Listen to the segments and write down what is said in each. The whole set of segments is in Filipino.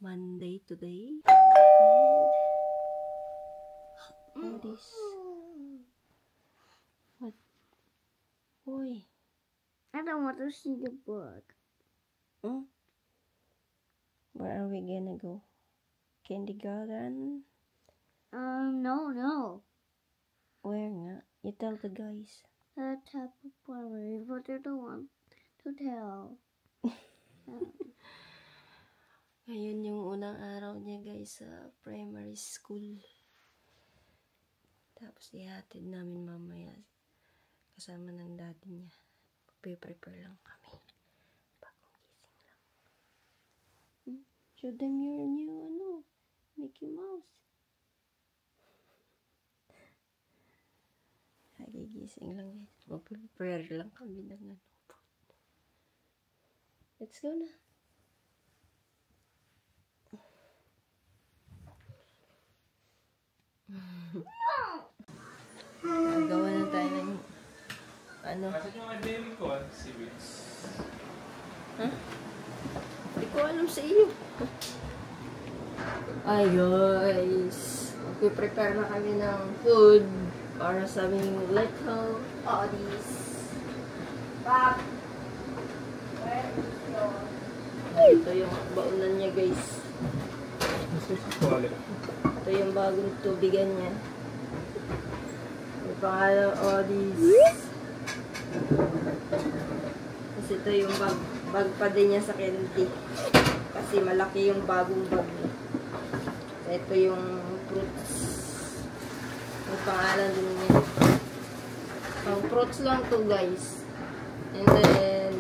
Monday today. What is? What? Boy. I don't want to see the book. Where are we gonna go? Kindergarten? No. Where nga? You tell the guys. The type of primary, but they don't want to tell. Ngayon yung unang araw niya guys sa primary school. Tapos ihatid namin mamaya kasama ng daddy niya. Prepare lang kami. Bagong gising lang. Show them your new Mickey Mouse. Nagigising lang guys. Mag-prepare lang kami ng food. Let's go na. Nagawa na tayo ng Kasi yung academic ko, civics. Ha? Hindi ko alam sa iyo. Ay guys, mag-prepare na kami ng food para sa aming little oddies. Pop! Ito yung baunan niya guys. Ito yung bagong tubigan niya. May pangalang oddies. Kasi ito yung bag pa din niya sa candy. Kasi malaki yung bagong bag niya. Ito yung fruits. May pangalan din niya. Ang fruits lang to guys. And then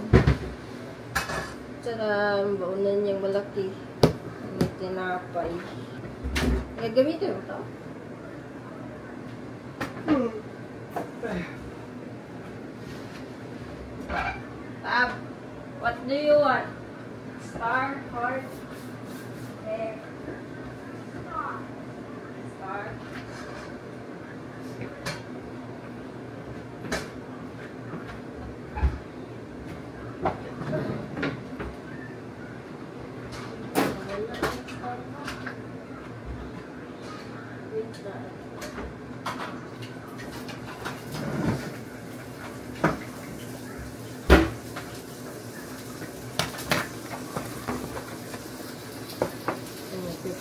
tsaka ang baunan niyang malaki. May tinapay. Gagamitin mo ito? Tab, what do you want? Star, heart, there. Star.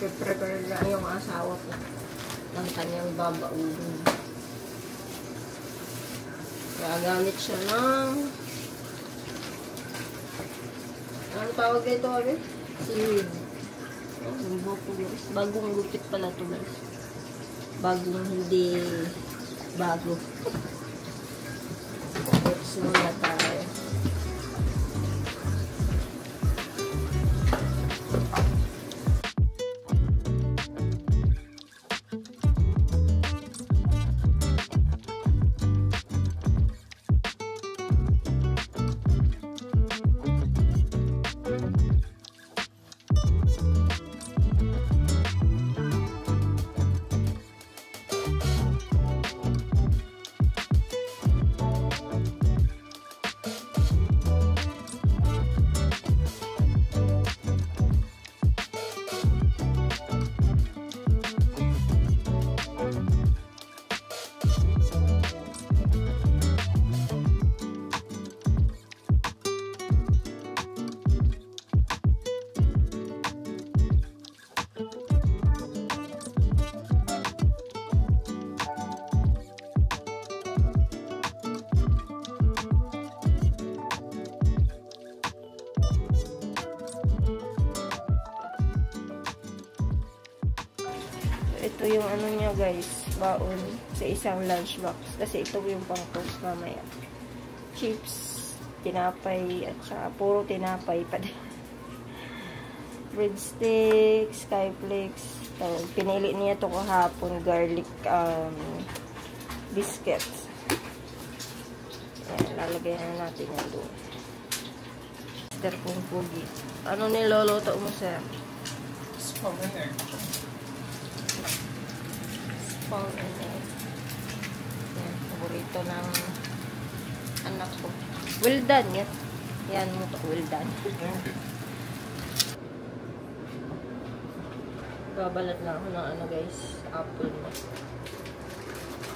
Prepare lang yung asawa ko ng kanyang babaunin. Gagamit siya ng anong tawag ito ulit? Seaweed. Bagong gupit pala ito guys. Bagong hindi bago. Let's muna tayo. Ito yung ano niya guys, baon sa isang lunchbox. Kasi ito yung pang-toast mamaya. Chips, tinapay, at saka puro tinapay pa din. Breadsticks, skyflakes. Pinili niya ito kahapon, garlic biscuits. Ayan, lalagay na natin yan doon. Mr. Kung Pugi. Ano niloloto mo, sir? Spam and egg. Spam and egg. Yan, paborito ng anak ko. Well done, yan. Yan mo to, well done. Babalat na ako ng ano guys, apple na.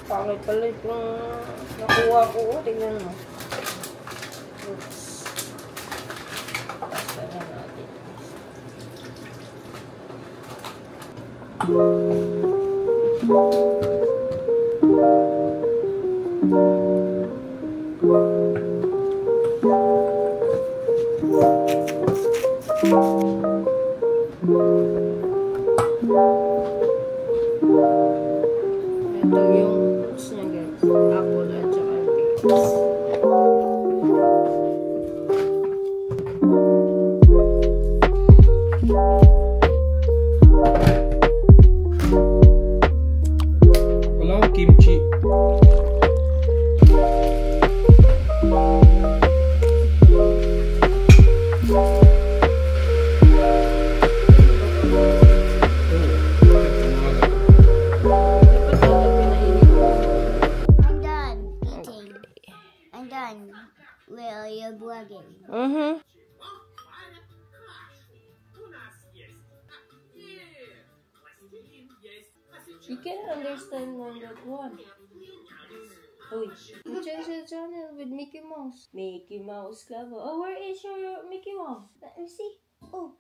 Pangit pala itong nakuha ko. Tingnan mo. Oops. Pasara natin. Ito yung fruits niya guys. Apple at saka grapes. Wala akong kimchi. I'm done eating. I'm done. Well, you're vlogging. You can understand on that one. Oh, you change the channel with Mickey Mouse. Mickey Mouse Club. Oh, where is your Mickey Mouse? Let me see. Oh,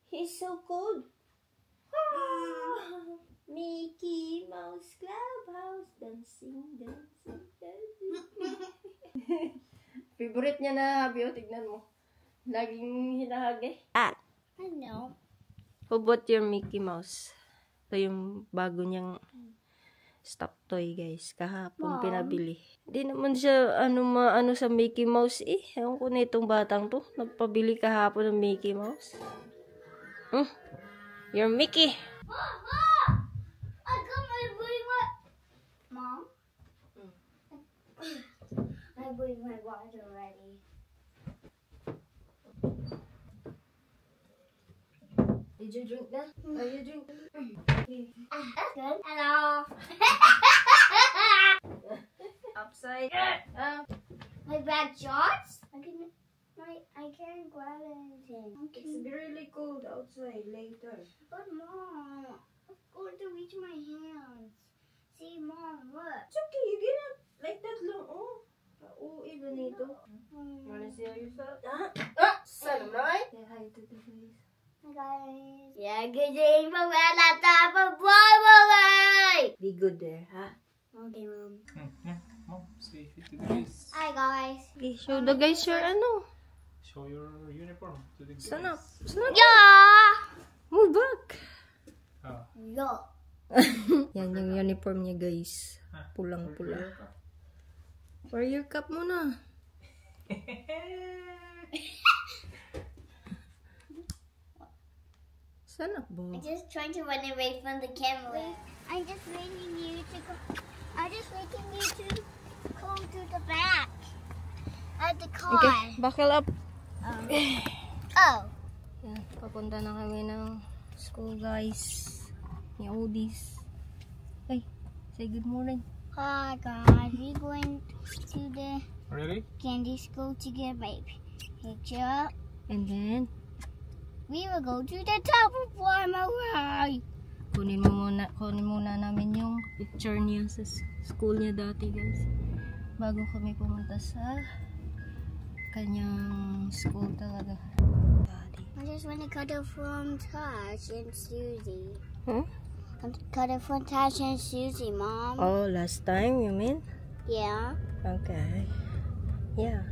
he's so cold. Ah, Mickey Mouse Clubhouse. Dancing, dancing, dancing. Favorite niya na habi. O, tignan mo. Laging hinahagi. I know. How about your Mickey Mouse? Ito yung bago niyang stuffed toy, guys. Kahapon pinabili. Hindi naman siya ano sa Mickey Mouse eh. Ewan ko na itong batang to. Nagpabili kahapon ng Mickey Mouse. Your Mickey. Mom! I got my bring my... Mom? I bring my water already. Did you drink that? Are you drinking? That's good. Hello. Upside. My bad shots? I can't grab anything. It's really cold outside later. But Mom, I'm going to reach my hands. See, Mom, look. It's okay. You cannot like that long. Oh. Pauwi ba nito? Wanna see how you felt? Son, right? Say hi to the face. Hi guys. Yeah, good day from top of Broadway. Be good there, ha? Okay, Mom. Mom, say it to the guys. Hi guys. Okay, show the guys your ano. Show your uniform to the guys. Stand up. Stand up. Yeah. Move back. Ah. Yeah. Yan yung uniform niya, guys. Pulang-pula. Wear your cap muna. Stand up, Bo. I'm just trying to run away from the camera. I'm just waiting you to go. I'm just waiting you to go to the back of the car. Okay, buckle up. Oh. Yan, papunta na kami ng school, guys. Ni Odis. Hey, say good morning. Hi guys, we're going to the Ready? candy school to get my picture. And then, We will go to the top of Broadway. kunin muna namin yung picture niya sa school niya dati, guys. Bago kami pumunta sa kanyang school talaga. I just want to cut it from Tash and Susie. Huh? Cut it from Tash and Susie, Mom. Oh, last time, you mean? Yeah. Okay. Yeah.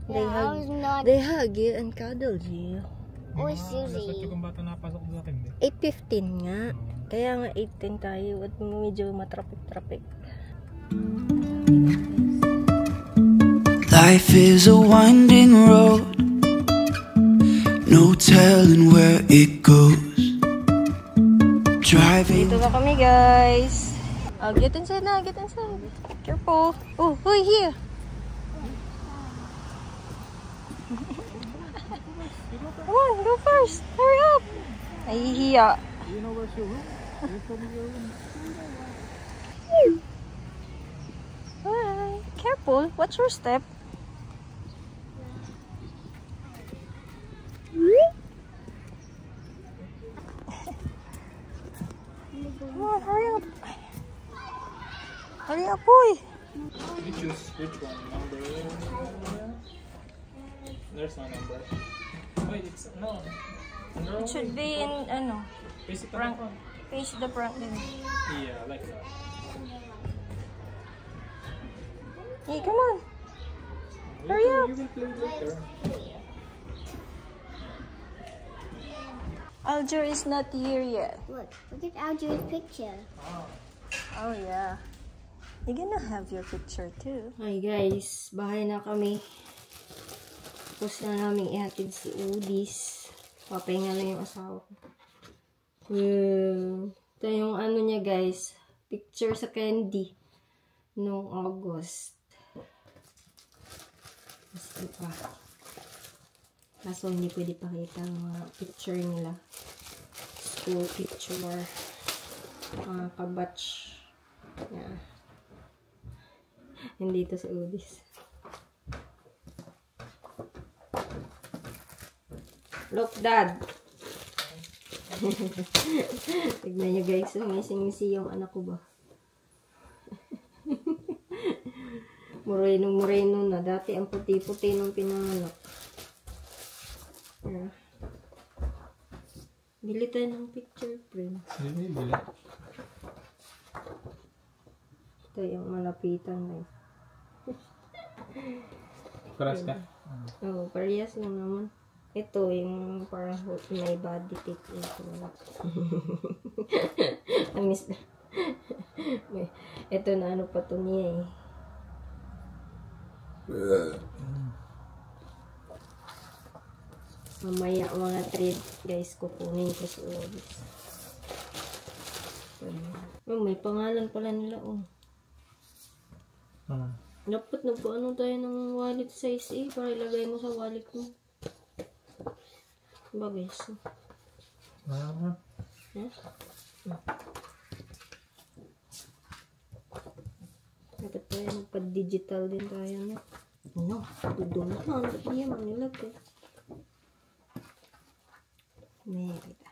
Yeah, They hug you and cuddle you. Or Alas Susie. 8 kung bata napasok sa akin. 8:15 nga. Kaya nga 8:10 tayo at medyo matraffic-traffic. Life is a winding road, no telling where it goes. Driving Dito na kami, guys. Get inside na, get inside. Careful. Oh, hoy, here. Come on, go first. Hurry up. Nahihiya. You know where's your room? You told me your room. Bye. Careful. Watch your step. Hurry up, boy. You choose which one. Number. There's no number. Wait, it's no. It should be in Face it front. front. Face the front din. Yeah, like that. Hey, come on. Hurry up. You will play later. Alger is not here yet. Look at Alger's picture. Oh yeah. You're gonna have your picture too. Hi guys, bahay na kami. Tapos na namin ihatid si Udis. Papahinga lang yung asawa ko. Ito yung niya guys. Picture sa candy. Noong August. Basta pa. Kaso hindi pwede pakita ang mga picture nila. School picture. Mga kabatch. Yeah. Hindi ito sa Udis. Look, Dad! Tignan nyo guys, sumising-misi yung anak ko ba? Moreno na. Dati ang puti-puti nung pinanganak. Yeah. Bili tayo ng picture frame. Bili. Ito yung malapitan na yun. Paras ka? Oo, parehas lang naman. Ito yung parang may body tape. Namiss na. Ito na pa to niya Mamaya mga thread guys, kukunin ko sa Udis. May pangalan pala nila Dapat nagpaano tayo ng wallet size para ilagay mo sa wallet mo. Diba guys? Dapat tayo magpa-digital din tayo na. Tudong na. Dapat niya manilagay. Merida.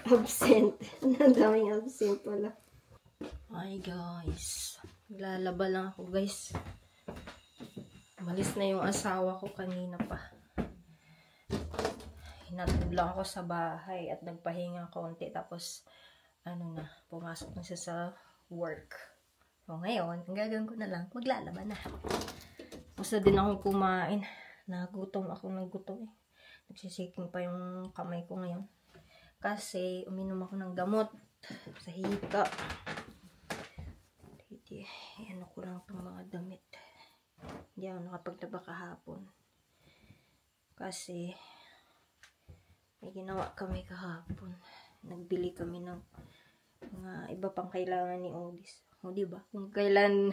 Absent. Ang daming absent pala. Hi guys. Naglalaba lang ako guys. Malis na yung asawa ko kanina pa. Hinatid lang ako sa bahay at nagpahinga konti. Tapos, pumasok na siya sa work. So ngayon, ang gagawin ko na lang, maglalaba na. Gusto din akong kumain. Nagutom ako ng gutom Nagsisiking pa yung kamay ko ngayon. Kasi, uminom ako ng gamot sa hika. Ano ko lang itong mga damit. Hindi ako nakapaglaba kahapon. Kasi, may ginawa kami kahapon. Nagbili kami ng mga iba pang kailangan ni Udis. O, diba? Kung kailan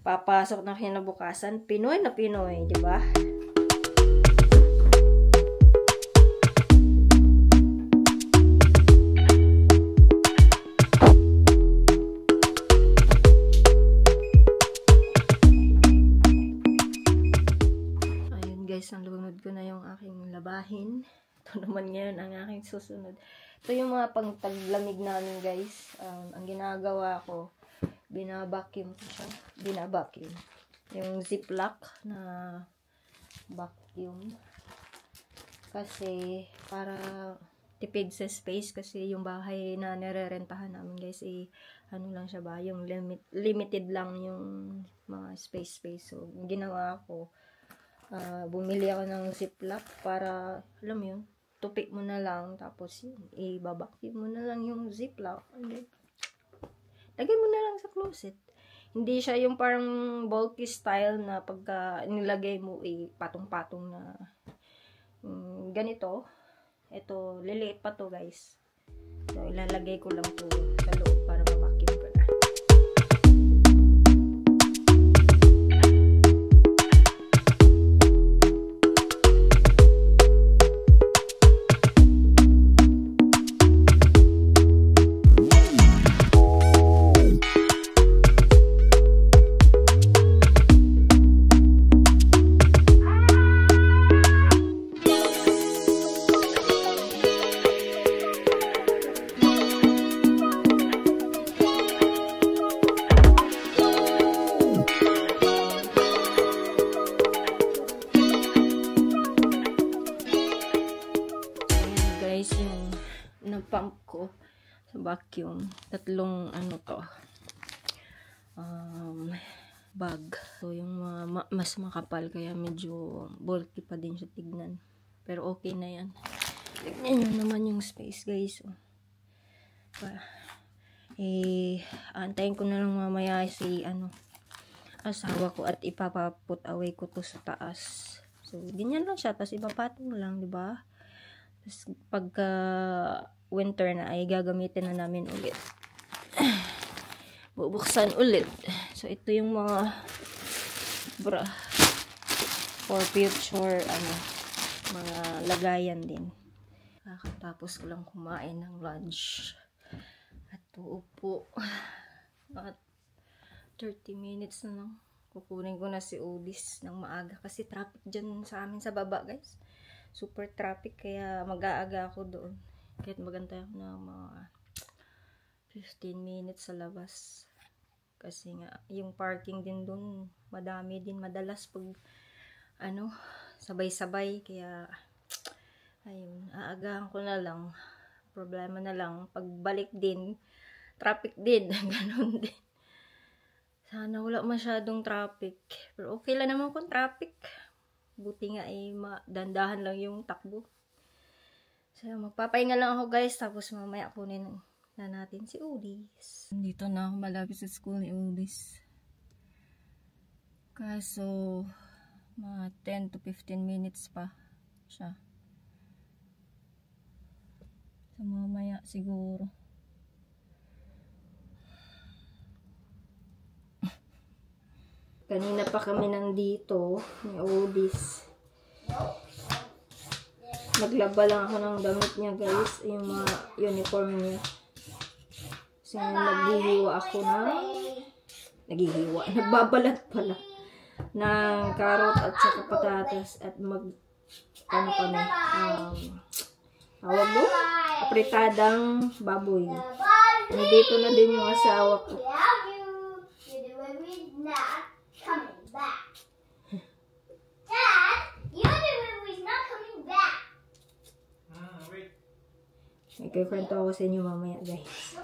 papasok na kinabukasan, Pinoy na Pinoy, diba? Nalunod ko na yung aking labahin. Ito naman ngayon ang aking susunod. Ito yung mga pangtaglamig namin guys. Ang ginagawa ko, binabacuum ko siya. Binabacuum. Yung ziplock na vacuum. Kasi para tipid sa space kasi yung bahay na nirerentahan namin guys lang siya ba? Yung limited lang yung mga space. So, ginawa ko bumili ako ng ziplock para, alam mo yun, tupik mo na lang, tapos yun, i-vacuum mo na lang yung ziplock. Lagay mo na lang sa closet. Hindi siya yung parang bulky style na pagka nilagay mo, patong-patong na ganito. Ito, liliit pa to guys. So, ilalagay ko lang to sa loob para ma-vacuum ko na. pump ko sa vacuum. Tatlong ano to. Bag. So, yung mas makapal kaya medyo bulky pa din siya tignan. Pero okay na yan. Tignan nyo naman yung space, guys. Antayin ko na lang mamaya si asawa ko at ipapaput away ko to sa taas. So, ganyan lang siya. Tapos ipapatong lang, diba? Tapos pagka winter na ay gagamitin na namin ulit. Bubuksan ulit. So, ito yung mga bra for future mga lagayan din. Kakatapos ko lang kumain ng lunch. At uupo. Bakit 30 minutes na lang. Kukunin ko na si Odis ng maaga. Kasi traffic dyan sa amin sa baba, guys. Super traffic. Kaya mag-aaga ako doon. Kahit magantay ako ng mga 15 minutes sa labas. Kasi nga, yung parking din doon, madami din madalas pag, sabay-sabay. Kaya, ayun, aagahan ko na lang. Problema na lang. Pagbalik din, traffic din. Ganon din. Sana wala masyadong traffic. Pero okay lang naman kung traffic. Buti nga dandahan lang yung takbo. So, magpapahinga lang ako, guys. Tapos mamaya kunin na natin si Odis. Dito na ako malapit sa school ni Odis. Kaso, mga 10 to 15 minutes pa siya. So, mamaya siguro. Kanina pa kami nandito ni Odis. Naglaba lang ako ng damit niya, guys. Yung mga uniform niya. So, naghihiwa ako nagbabalat pala ng carrot at saka patatas at tawag mo? Apritadang baboy. Nandito na din yung asawa ko. May kwento ako sa inyo mamaya, guys.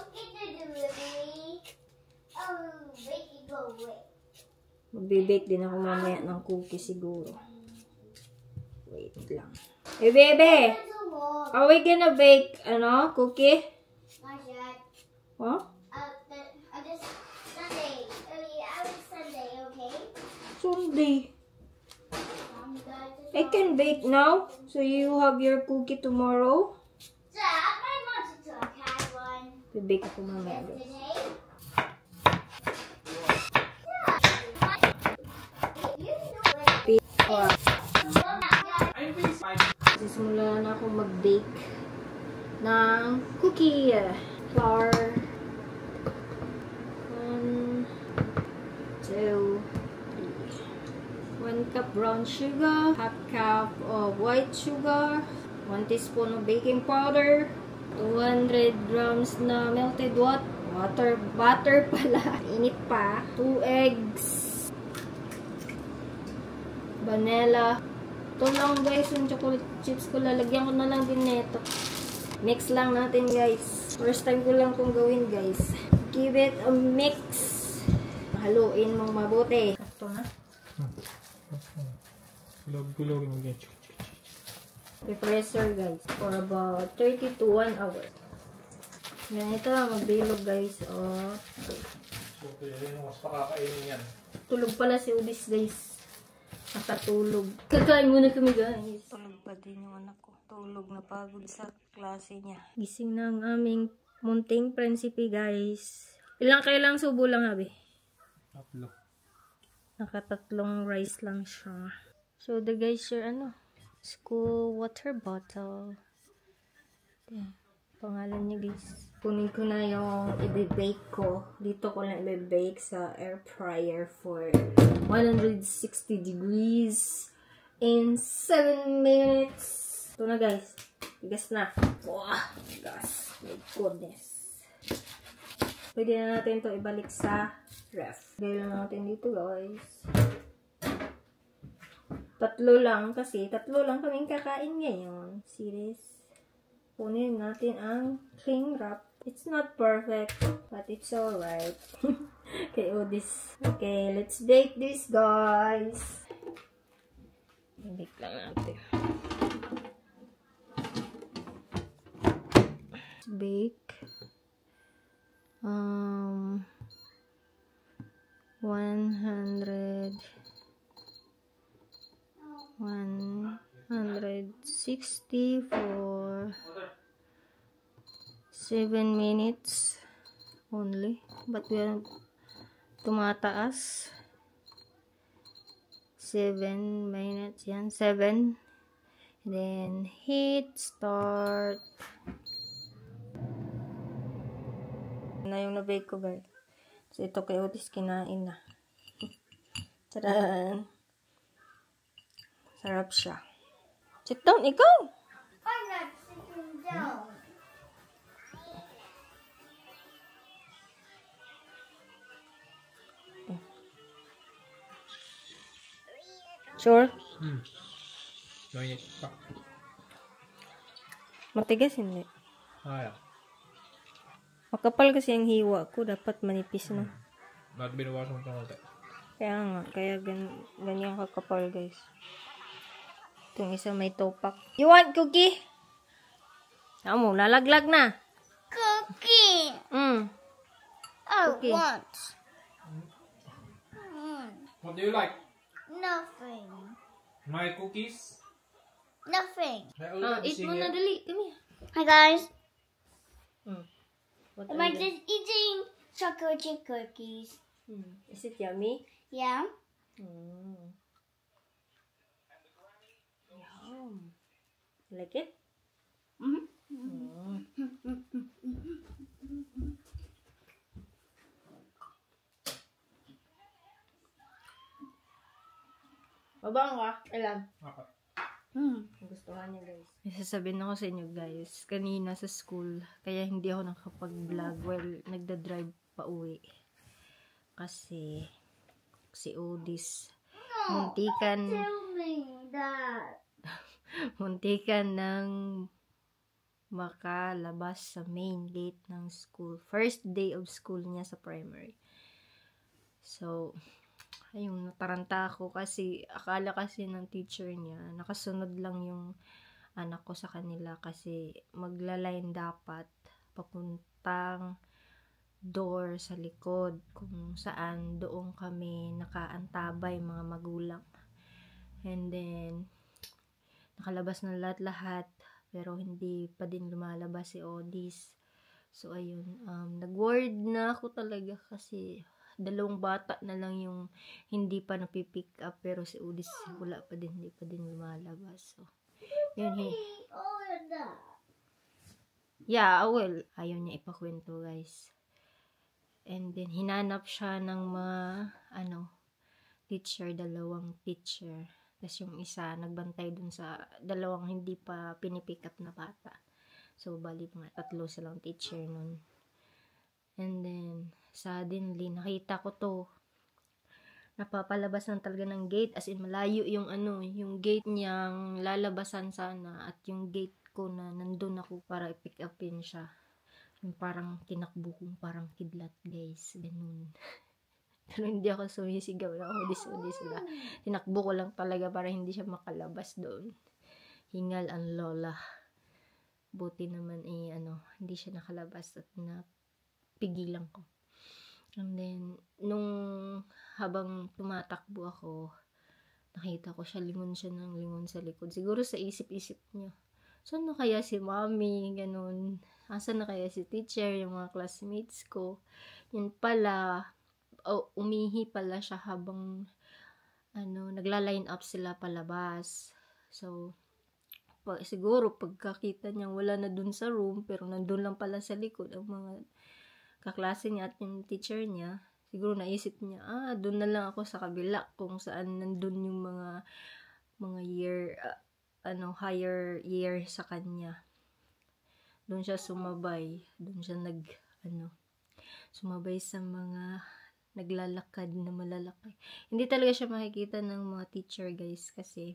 Magbe-bake din ako mamaya ng cookie siguro. Wait lang. Hey, bebe! Are we gonna bake, cookie? Not yet. Huh? Just Sunday. Sunday, okay? Sunday. I can bake now, so you have your cookie tomorrow. I wanted to have one Bibake ako mamaya, guys. today. Sisimula na ako mag-bake ng cookie. Flour. 1, 2, 3. 1 cup brown sugar. Half cup of white sugar. 1 teaspoon of baking powder. 200 grams na melted butter pala. Init pa. 2 eggs. Vanilla. Ito lang, guys, yung chocolate chips ko. Lalagyan ko na lang din nito. Mix lang natin, guys. First time ko lang kung gawin, guys. Give it a mix. Haluin mong mabuti. Ito na. Gulog-gulogin mo ganyan. Prepressor, guys, for about 30 to 1 hour. Ganito lang, magbilog, guys. Oh. So, kaya yun mas pakakainin yan. Tulog pala si Odis, guys. Nakatulog. Kakain muna kami, guys. Tulog pa din yung anak ko. Tulog na pagod sa klase niya. Gising na ang aming munting prinsipe, guys. Kailang subo lang, abi? 3. Nakatatlong rice lang siya. So, the guys, your school water bottle. Yan. Pangalan niya, guys. Kunin ko na yung i-bake ko. Dito ko na i-bake sa air fryer for 160 degrees in 7 minutes. Ito na, guys. Tigas na. Wow, tigas. My goodness. Pwede na natin ito ibalik sa ref. Gaya na natin dito, guys. 3 lang kasi 3 lang kaming kakain ngayon. Series. kunin natin ang cling wrap. It's not perfect, but it's alright. Okay, this. Okay, let's bake this, guys. Bake lang natin. Let's bake. 160 for 7 minutes only, but we are tumataas 7 minutes yan, 7, then hit start na yung na-bake ko, guys. So ito kay Otis kinain na. Taran! Sarap siya. Sit down, ikaw! I'm not sitting down. Sure? Mainit pa. Matigas hindi. Kaya. Makapal kasi ang hiwa ko. Dapat manipis na. Bakit binawasan mo ito konti? Kaya nga. Kaya ganyan kakapal, guys. Itong isa may topak. You want cookie? Amo, lalaglag na. Cookie. I Cookie. want. What do you like? Nothing. My cookies? Nothing. Eat mo na dali. Kami. Hi guys. What Am I just eating chocolate chip cookies? Is it yummy? Yeah. Yum. Like it? Mabang ka? Ilan? Okay. Gustuhan niya, guys. Sasabihin ako sa inyo, guys. Kanina sa school, kaya hindi ako nakapag-vlog while nagda-drive pa uwi. Kasi, si Odis, muntikan Tell me that. muntikan ng makalabas sa main gate ng school. First day of school niya sa primary. So, ayun, nataranta ako kasi akala kasi ng teacher niya, nakasunod lang yung anak ko sa kanila kasi magla-line dapat papuntang door sa likod kung saan doon kami nakaantabay mga magulang. And then, nakalabas na lahat-lahat pero hindi pa din lumalabas si Odis. So, ayun, nag-worried na ako talaga kasi 2 bata na lang yung hindi pa napipick up pero si Odis wala pa din, hindi pa din lumalabas. So, yun. All of that. Yeah, I will. Ayaw niya ipakwento, guys. And then, hinanap siya ng mga, teacher, 2 teacher. Tapos yung isa, nagbantay dun sa 2 hindi pa pinipick up na bata. So, bali mga 3 silang teacher nun. And then, suddenly, nakita ko to. Napapalabas lang talaga ng gate. As in, malayo yung yung gate niyang lalabasan sana. At yung gate ko na nandun ako para i-pick upin siya. Yung parang tinakbo kong parang kidlat, guys. Ganun. Pero hindi ako sumisigaw na udis-udis sila. Tinakbo ko lang talaga para hindi siya makalabas doon. Hingal ang lola. Buti naman hindi siya nakalabas at napigilan ko. And then, nung habang tumatakbo ako, nakita ko siya, lingon siya ng lingon sa likod. Siguro sa isip-isip niya, saan na kaya si mommy? Ganun. Asan na kaya si teacher, yung mga classmates ko? Yun pala, umihi pala siya habang nagla-line up sila palabas. So, siguro pagkakita niya wala na dun sa room, pero nandun lang pala sa likod ang mga kaklase niya at yung teacher niya. Siguro naisip niya, dun na lang ako sa kabila kung saan nandun yung mga year, higher year sa kanya. Doon siya sumabay. Doon siya sumabay sa mga naglalakad na malalaki. Hindi talaga siya makikita ng mga teacher, guys, kasi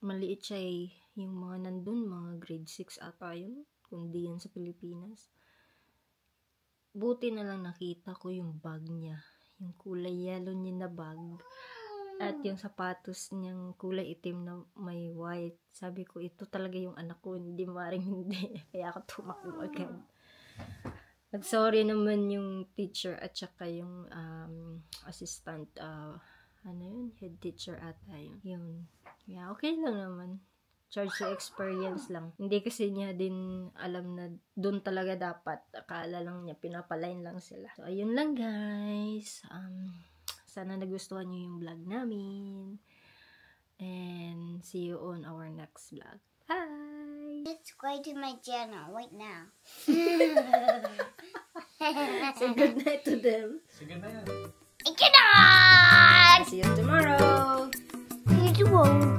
maliit siya yung mga nandun, mga grade 6 ata yun. kundi yan sa Pilipinas. Buti na lang nakita ko yung bag niya. Yung kulay yellow niya na bag. At yung sapatos niyang kulay itim na may white. Sabi ko, ito talaga yung anak ko. Hindi maring hindi. Kaya ako tumakbo agad. Nag-sorry naman yung teacher at saka yung assistant, head teacher ata yun. Yeah, okay lang naman. Charge to experience lang. Hindi kasi niya din alam na doon talaga dapat. Akala lang niya, pinapalain lang sila. So, ayun lang guys. Sana nagustuhan niyo yung vlog namin. And see you on our next vlog. Bye! Subscribe to my channel right now. Say good night to them. Sige na yan. Good night! See you tomorrow. See you tomorrow.